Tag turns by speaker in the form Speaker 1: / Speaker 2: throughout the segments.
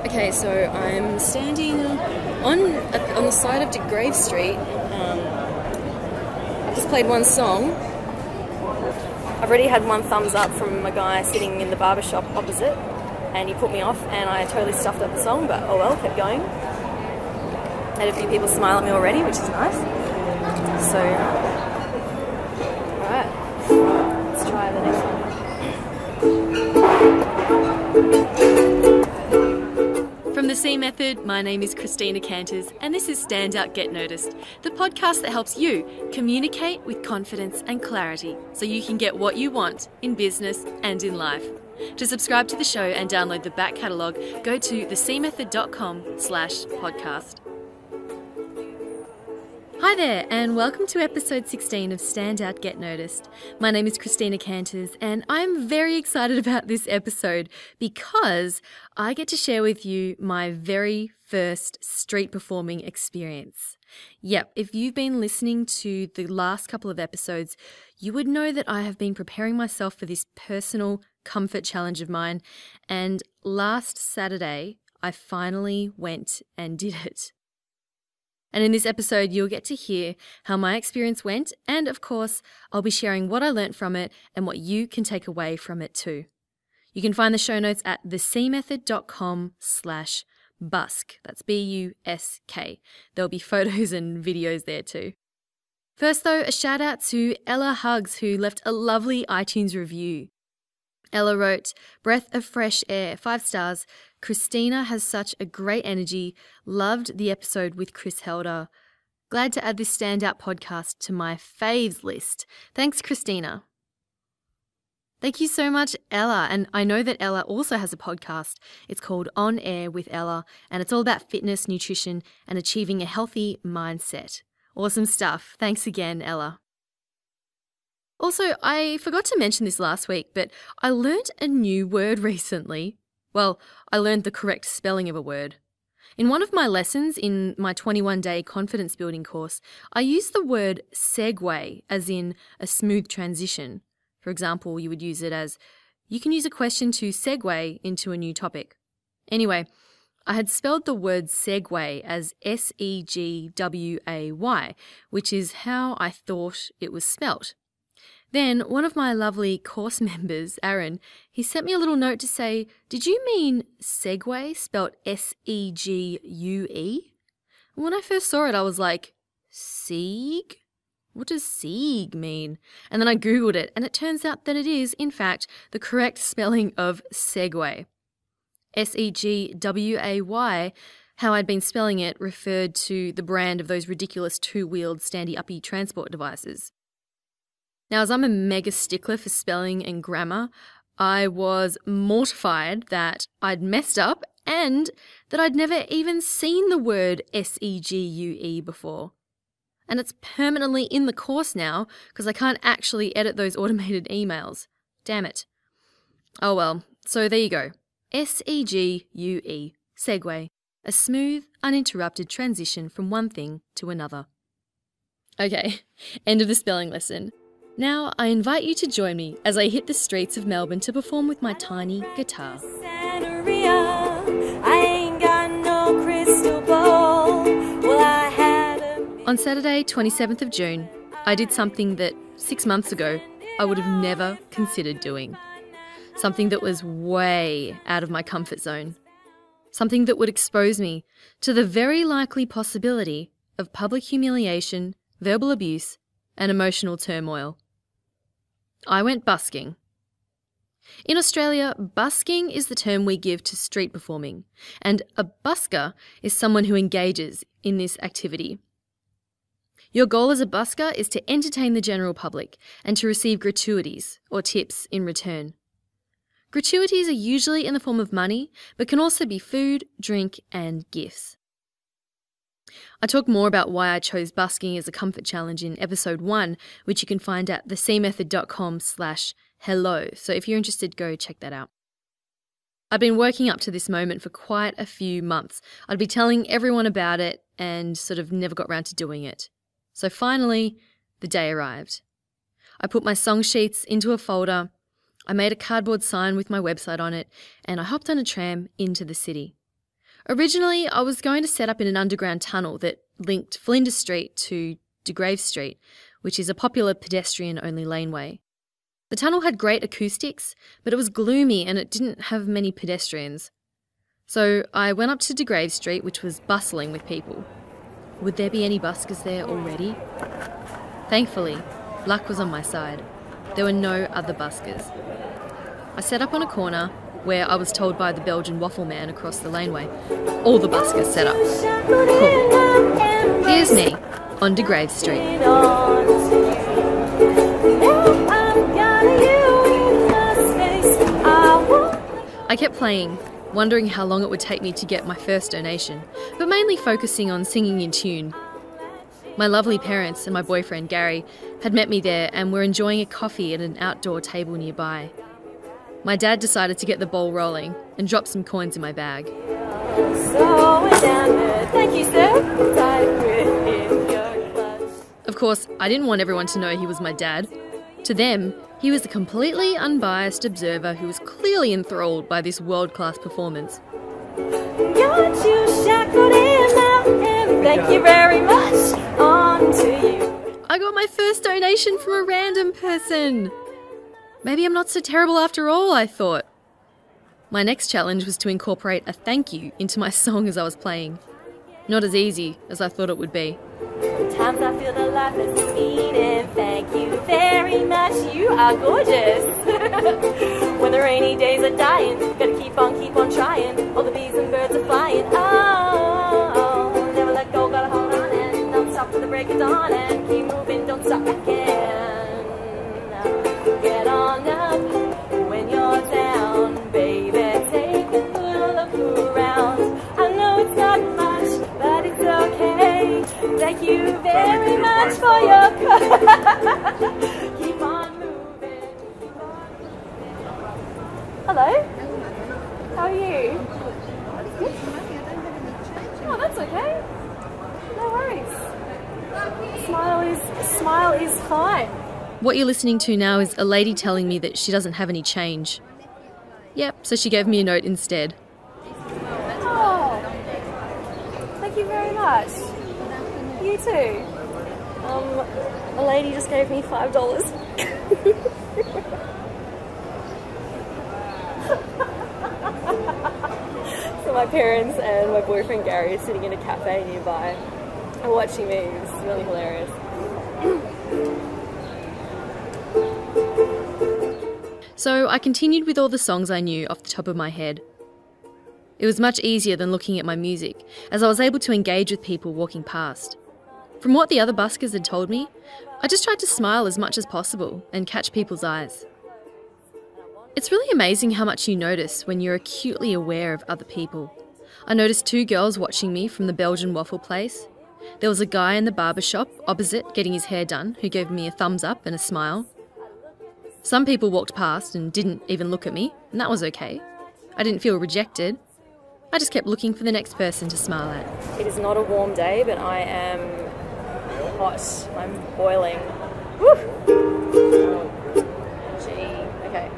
Speaker 1: Okay, so I'm standing on the side of DeGrave Street. I've just played one song. I've already had one thumbs up from a guy sitting in the barber shop opposite, and he put me off, and I totally stuffed up the song, but oh well, kept going. Had a few people smile at me already, which is nice. So, alright, let's try the next one.
Speaker 2: From the C Method, my name is Christina Canters, and this is Stand Out, Get Noticed, the podcast that helps you communicate with confidence and clarity so you can get what you want in business and in life. To subscribe to the show and download the back catalogue, go to thecmethod.com/podcast. Hi there, and welcome to episode 16 of Stand Out, Get Noticed. My name is Christina Canters, and I'm very excited about this episode because I get to share with you my very first street performing experience. Yep, if you've been listening to the last couple of episodes, you would know that I have been preparing myself for this personal comfort challenge of mine, and last Saturday, I finally went and did it. And in this episode, you'll get to hear how my experience went, and of course, I'll be sharing what I learnt from it and what you can take away from it too. You can find the show notes at thecmethod.com/busk. That's B-U-S-K. There'll be photos and videos there too. First though, a shout out to Ella Hugs, who left a lovely iTunes review. Ella wrote, "Breath of fresh air, 5 stars. Christina has such a great energy. Loved the episode with Chris Helder. Glad to add this standout podcast to my faves list. Thanks, Christina." Thank you so much, Ella. And I know that Ella also has a podcast. It's called On Air with Ella, and it's all about fitness, nutrition, and achieving a healthy mindset. Awesome stuff. Thanks again, Ella. Also, I forgot to mention this last week, but I learnt a new word recently. Well, I learned the correct spelling of a word. In one of my lessons in my 21-day confidence building course, I used the word segue, as in a smooth transition. For example, you would use it as, you can use a question to segue into a new topic. Anyway, I had spelled the word segue as S-E-G-W-A-Y, which is how I thought it was spelt. Then one of my lovely course members, Aaron, he sent me a little note to say, "Did you mean segue spelt S-E-G-U-E? And when I first saw it, I was like, Sieg? What does Sieg mean? And then I Googled it, and it turns out that it is, in fact, the correct spelling of segue. S-E-G-W-A-Y, how I'd been spelling it, referred to the brand of those ridiculous 2-wheeled standy-uppy transport devices. Now, as I'm a mega stickler for spelling and grammar, I was mortified that I'd messed up and that I'd never even seen the word S-E-G-U-E before. And it's permanently in the course now because I can't actually edit those automated emails. Damn it. Oh well, so there you go. S-E-G-U-E, segue, a smooth, uninterrupted transition from one thing to another. Okay, end of the spelling lesson. Now, I invite you to join me as I hit the streets of Melbourne to perform with my tiny guitar. On Saturday, 27th of June, I did something that 6 months ago I would have never considered doing. Something that was way out of my comfort zone. Something that would expose me to the very likely possibility of public humiliation, verbal abuse, and emotional turmoil. I went busking. In Australia, busking is the term we give to street performing, and a busker is someone who engages in this activity. Your goal as a busker is to entertain the general public and to receive gratuities or tips in return. Gratuities are usually in the form of money, but can also be food, drink, and gifts. I talk more about why I chose busking as a comfort challenge in episode 1, which you can find at thecmethod.com/hello. So if you're interested, go check that out. I've been working up to this moment for quite a few months. I'd be telling everyone about it and sort of never got round to doing it. So finally, the day arrived. I put my song sheets into a folder, I made a cardboard sign with my website on it, and I hopped on a tram into the city. Originally, I was going to set up in an underground tunnel that linked Flinders Street to De Grave Street, which is a popular pedestrian-only laneway. The tunnel had great acoustics, but it was gloomy and it didn't have many pedestrians. So I went up to De Grave Street, which was bustling with people. Would there be any buskers there already? Thankfully, luck was on my side. There were no other buskers. I set up on a corner where I was told by the Belgian waffle man across the laneway, all the buskers set up. Cool. Here's me, on De Grave Street. I kept playing, wondering how long it would take me to get my first donation, but mainly focusing on singing in tune. My lovely parents and my boyfriend Gary had met me there and were enjoying a coffee at an outdoor table nearby. My dad decided to get the ball rolling and dropped some coins in my bag.
Speaker 1: Thank you, sir.
Speaker 2: Of course, I didn't want everyone to know he was my dad. To them, he was a completely unbiased observer who was clearly enthralled by this world-class performance.
Speaker 1: Got you shackled in now, and thank you very much. On to you.
Speaker 2: I got my first donation from a random person. Maybe I'm not so terrible after all, I thought. My next challenge was to incorporate a thank you into my song as I was playing. Not as easy as I thought it would be.
Speaker 1: Sometimes I feel that life is meaning. Thank you very much. You are gorgeous. When the rainy days are dying, gotta keep on trying. All the bees and birds are flying. Oh, never let go, gotta hold on and don't stop till the break of dawn and keep moving, don't stop again. Get on up when you're down, baby. Take a good look around. I know it's not much, but it's okay. Thank you very much for your keep on moving. Hello. How are you? Good? Oh, that's okay. No worries. Smile is fine.
Speaker 2: What you're listening to now is a lady telling me that she doesn't have any change. Yep, so she gave me a note instead.
Speaker 1: Oh, thank you very much. You too. A lady just gave me $5. So my parents and my boyfriend Gary are sitting in a cafe nearby and watching me. It's really hilarious.
Speaker 2: So I continued with all the songs I knew off the top of my head. It was much easier than looking at my music, as I was able to engage with people walking past. From what the other buskers had told me, I just tried to smile as much as possible and catch people's eyes. It's really amazing how much you notice when you're acutely aware of other people. I noticed 2 girls watching me from the Belgian waffle place. There was a guy in the barber shop opposite getting his hair done who gave me a thumbs up and a smile. Some people walked past and didn't even look at me, and that was okay. I didn't feel rejected. I just kept looking for the next person to smile at.
Speaker 1: It is not a warm day, but I am hot. I'm boiling. Woo! Gee, okay.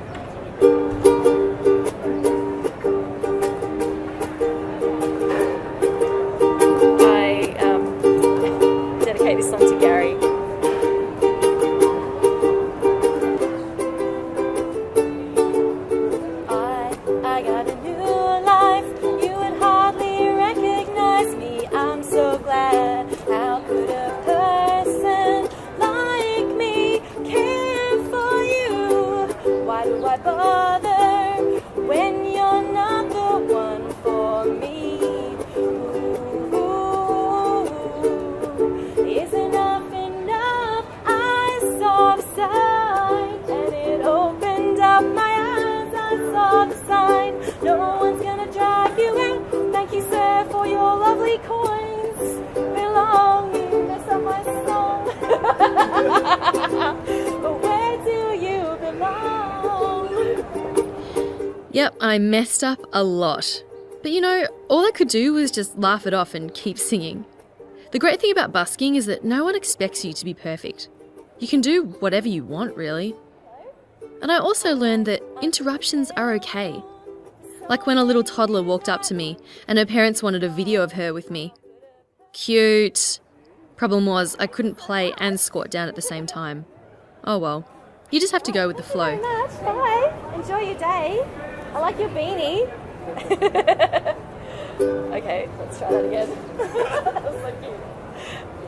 Speaker 1: I dedicate this song to Gary. I got a new life. You would hardly recognize me. I'm so glad. How could a person like me care for you? Why do I bother when you're not the one for me? Ooh, is enough enough? I saw the sign and it opened up my eyes. I saw the sign. No one's gonna drag you out. Thank you, sir, for your lovely coins belonging to my song. But where do you belong?
Speaker 2: Yep, I messed up a lot. But you know, all I could do was just laugh it off and keep singing. The great thing about busking is that no one expects you to be perfect. You can do whatever you want, really. And I also learned that interruptions are okay. Like when a little toddler walked up to me and her parents wanted a video of her with me. Cute. Problem was, I couldn't play and squat down at the same time. Oh well. You just have to go with the flow.
Speaker 1: Thank you very much. Bye. Enjoy your day. I like your beanie. Okay, let's try that again. That was so cute.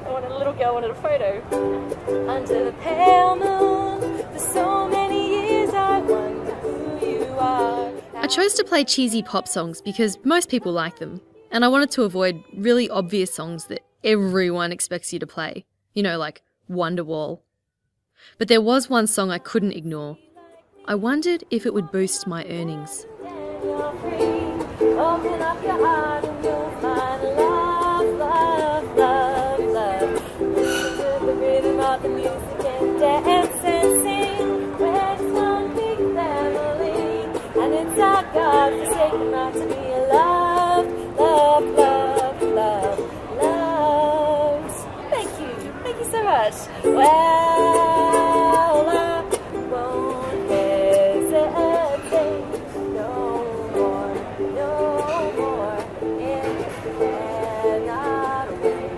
Speaker 1: A little girl wanted a photo. Under the pale moon, for so many years I wonder who you are.
Speaker 2: I chose to play cheesy pop songs because most people like them, and I wanted to avoid really obvious songs that everyone expects you to play. You know, like Wonderwall. But there was one song I couldn't ignore. I wondered if it would boost my earnings.
Speaker 1: Open up your heart and you'll find love, love, love, love. Listen to the rhythm of the music and dance and sing. We're just one big family, and it's our God-forsaken right to be loved, loved, loved, loved, loved. Thank you so much. Well, I won't hesitate no more, cannot wait.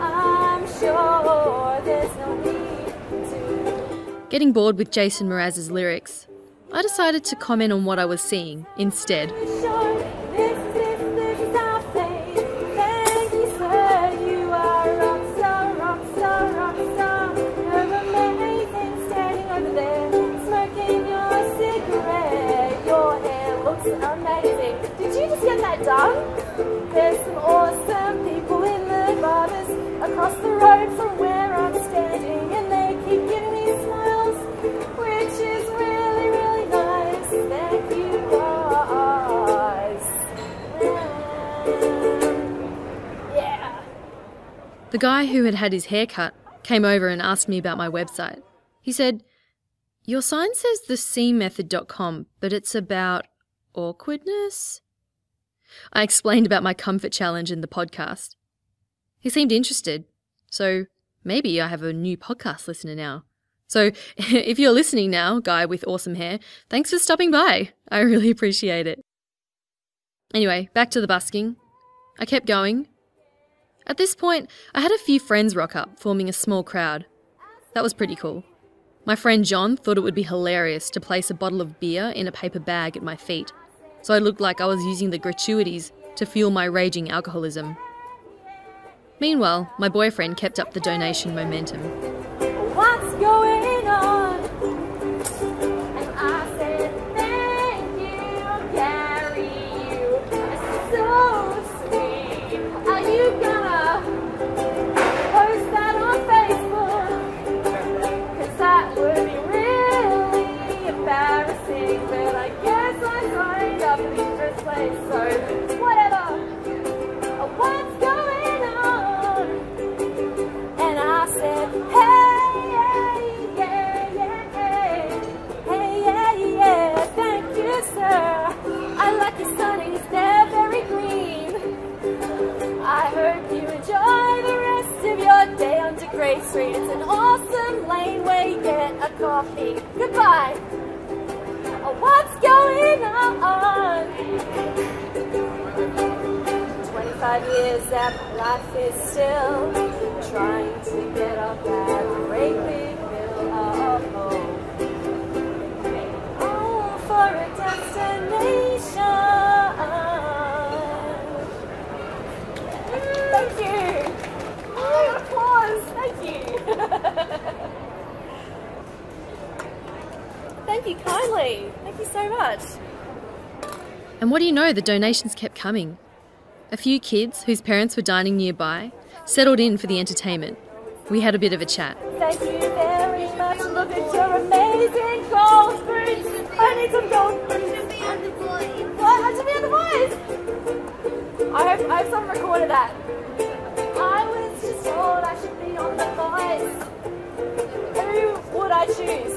Speaker 1: I'm sure there's no need to.
Speaker 2: Getting bored with Jason Mraz's lyrics, I decided to comment on what I was seeing instead.
Speaker 1: Sure, this is our fate. Thank you, sir. You are a rock star, rock star, rock star. You're amazing, standing over there, smoking your cigarette. Your hair looks amazing. Did you just get that done? There's some awesome people in the barbers across the road from where I'm standing, and they keep giving me smiles, which is really, really nice. Thank you, guys. Yeah.
Speaker 2: The guy who had had his hair cut came over and asked me about my website. He said, "Your sign says thecmethod.com, but it's about awkwardness?" I explained about my comfort challenge in the podcast. He seemed interested, so maybe I have a new podcast listener now. So if you're listening now, guy with awesome hair, thanks for stopping by. I really appreciate it. Anyway, back to the busking. I kept going. At this point, I had a few friends rock up, forming a small crowd. That was pretty cool. My friend John thought it would be hilarious to place a bottle of beer in a paper bag at my feet, so I looked like I was using the gratuities to fuel my raging alcoholism. Meanwhile, my boyfriend kept up the donation momentum.
Speaker 1: What's going on? And I said, thank you, Gary, you're so sweet. Are you gonna post that on Facebook? Cause that would be really embarrassing, but I guess I signed up in the first place, so whatever. What's going on? And I said, hey, yeah, yeah, hey, yeah, yeah, thank you, sir. I like your sunnies, they're very green. I hope you enjoy the rest of your day under Grey Street. It's an awesome lane where you get a coffee. Goodbye. What's going on? 25 years after life is still trying to get off that great big hill of hope. Oh, for a destination. Thank you. Oh, applause. Thank you. Thank you kindly. Thank you so much.
Speaker 2: And what do you know, the donations kept coming. A few kids, whose parents were dining nearby, settled in for the entertainment. We had a bit of a chat.
Speaker 1: Thank you very much. Look at your amazing gold boots. I need some gold boots. What? I should be on The Voice. I hope someone recorded that. I was just told I should be on The Voice. Who would I choose?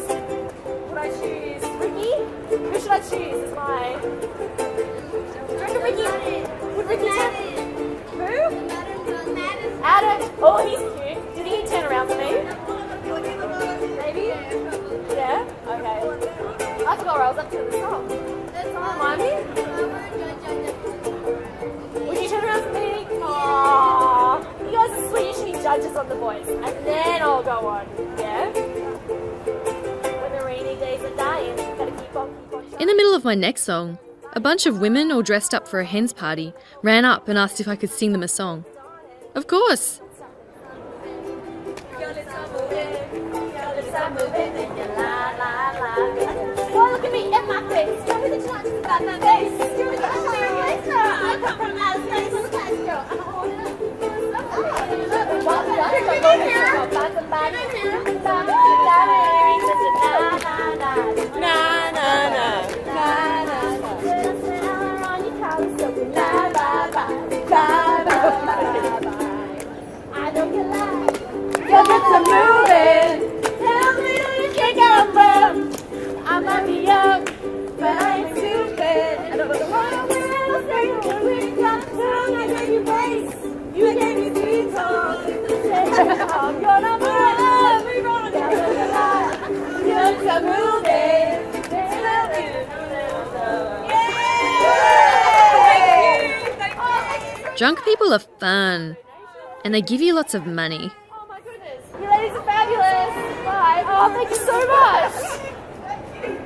Speaker 1: Would I choose Ricky? Who should I choose as my... Do you reckon Ricky? Would Ricky turn... Who? Adam. Oh, he's cute. Did he turn around for me? Maybe? Yeah? Okay. I forgot where I was up to the song. Remind me? on the voice, and then I'll go on, yeah? When the rainy days are dying, gotta keep on.
Speaker 2: In the middle of my next song, a bunch of women all dressed up for a hen's party ran up and asked if I could sing them a song. Of course!
Speaker 1: Oh, look at me in my face. Tell me the chances about my face. You're the serious girl. I come from outer space. I'm a class girl. I'm a whole I don't get loud. You're just a moving. Tell me who you think I'm from. I might be young, but I ain't stupid. I don't know the wrong way I'll say it when we got tongue. I gave you face, you gave me sweet tongue. I'm your number one, we run down the line. You're just a moving.
Speaker 2: Drunk people are fun, and they give you lots of money.
Speaker 1: Oh my goodness, you ladies are fabulous. Bye. Oh, thank you so much.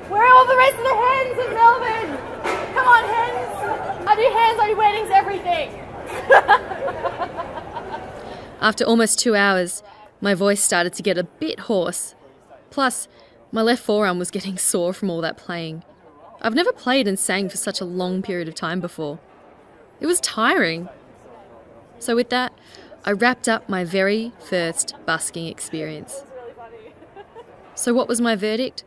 Speaker 1: Where are all the rest of the hens in Melbourne? Come on, hens. I do hens, I do weddings, everything.
Speaker 2: After almost 2 hours, my voice started to get a bit hoarse. Plus, my left forearm was getting sore from all that playing. I've never played and sang for such a long period of time before. It was tiring. So with that, I wrapped up my very first busking experience. So what was my verdict?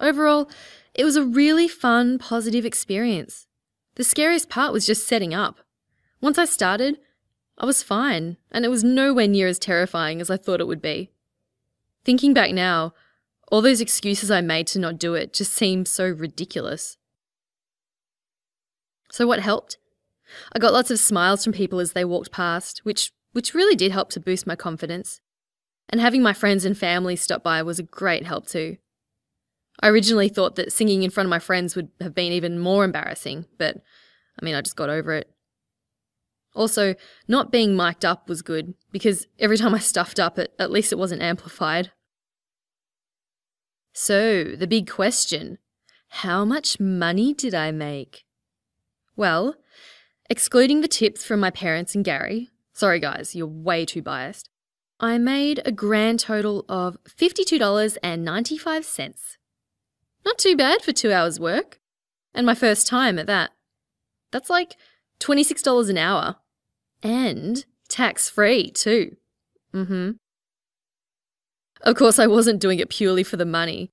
Speaker 2: Overall, it was a really fun, positive experience. The scariest part was just setting up. Once I started, I was fine, and it was nowhere near as terrifying as I thought it would be. Thinking back now, all those excuses I made to not do it just seem so ridiculous. So what helped? I got lots of smiles from people as they walked past, which really did help to boost my confidence. And having my friends and family stop by was a great help too. I originally thought that singing in front of my friends would have been even more embarrassing, but I just got over it. Also, not being mic'd up was good, because every time I stuffed up, at least it wasn't amplified. So, the big question, how much money did I make? Well, excluding the tips from my parents and Gary, sorry guys, you're way too biased, I made a grand total of $52.95. Not too bad for 2 hours work. And my first time at that. That's like $26 an hour. And tax-free too. Of course, I wasn't doing it purely for the money,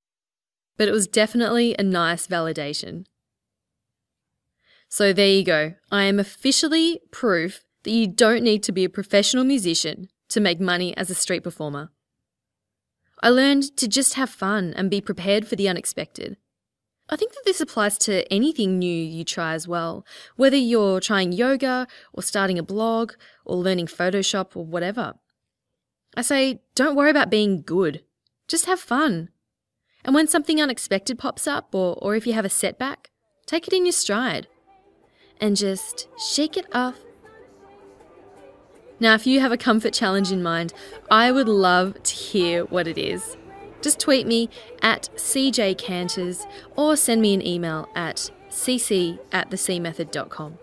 Speaker 2: but it was definitely a nice validation. So there you go. I am officially proof that you don't need to be a professional musician to make money as a street performer. I learned to just have fun and be prepared for the unexpected. I think that this applies to anything new you try as well, whether you're trying yoga or starting a blog or learning Photoshop or whatever. I say, don't worry about being good. Just have fun. And when something unexpected pops up or if you have a setback, take it in your stride and just shake it off. Now, if you have a comfort challenge in mind, I would love to hear what it is. Just tweet me at cjcanters or send me an email at cc@thecmethod.com.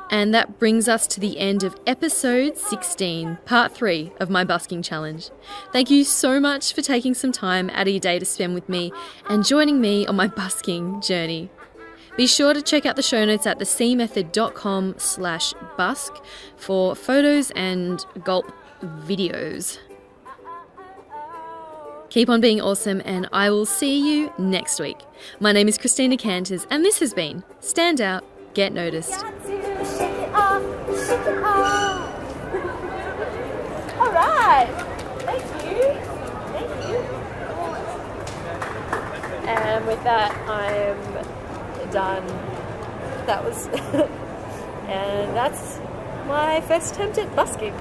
Speaker 2: And that brings us to the end of episode 16, part 3 of my busking challenge. Thank you so much for taking some time out of your day to spend with me and joining me on my busking journey. Be sure to check out the show notes at thecmethod.com/busk for photos and gulp videos. Keep on being awesome, and I will see you next week. My name is Christina Canters, and this has been Stand Out, Get Noticed.
Speaker 1: All right. Thank you. And with that, I'm done. That was and that's my first attempt at busking.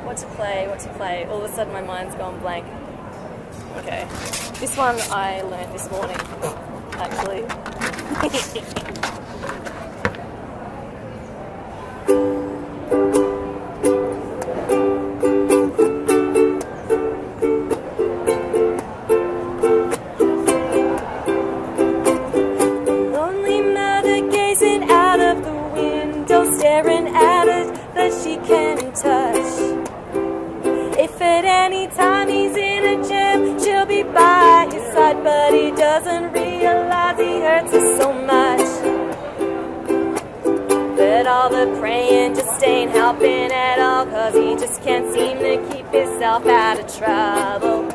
Speaker 1: What to play? All of a sudden my mind's gone blank. Okay, this one I learnt this morning, actually. Lonely mother gazing out of the window, staring at it that she can't touch. If at any time he's in a jam, she'll be by his side, but he doesn't realize he hurts her so much. But all the praying just ain't helping at all, 'cause he just can't seem to keep himself out of trouble.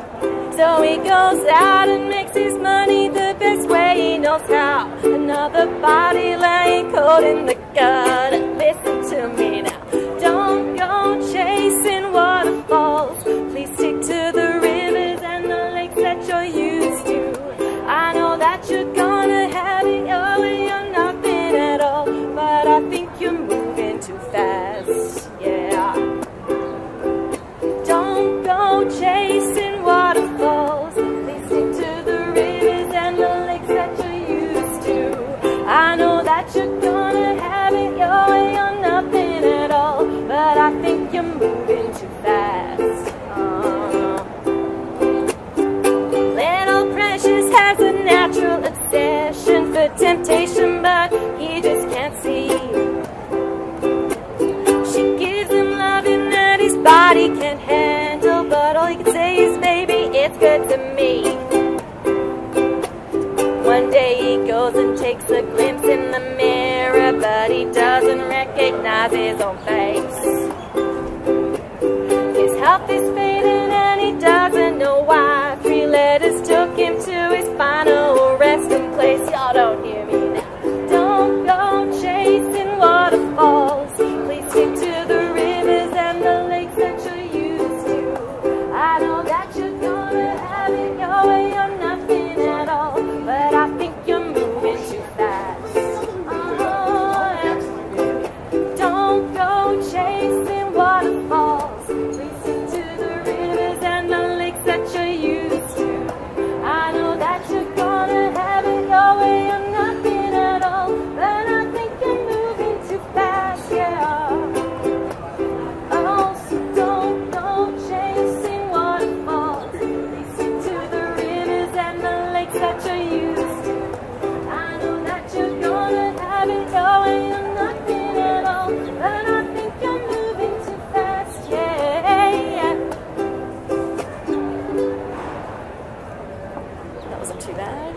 Speaker 1: So he goes out and makes his money the best way he knows how. Another body laying cold in the gutter. Listen to me now. Don't go chasing waterfalls. Please stick to the rivers and the lakes that you're used to. I know that you're gonna have it your way or nothing at all, but I think you're moving too fast, yeah. Don't go chasing waterfalls. Please stick to the rivers and the lakes that you're used to. I know that you're gonna have it your way or nothing at all, but I think you're moving too fast. Little Precious has a natural obsession for temptation, but he just can't see. She gives him loving that his body can't handle, but all he can say is, baby, it's good to me. One day he goes and takes a glimpse in the mirror, but he doesn't recognize his own face. His health is fading and he doesn't know why. 3 letters took him to his final resting place. Y'all don't hear me now. Don't go chasing waterfalls. Please stick to the rivers and the lakes that you're used to. I know that you're gonna have it your way or nothing at all, but I think you're moving too fast. Don't go chasing waterfalls. Please stick to the rivers and the lakes that you're used to. I know that you're gonna have it your way or nothing at all, but I think you're moving too fast, yeah. Oh, so don't go chasing waterfalls. Please stick to the rivers and the lakes that you're used to. I know that you're gonna have it your way or nothing at all, but I think you're moving too fast, yeah. That wasn't too bad.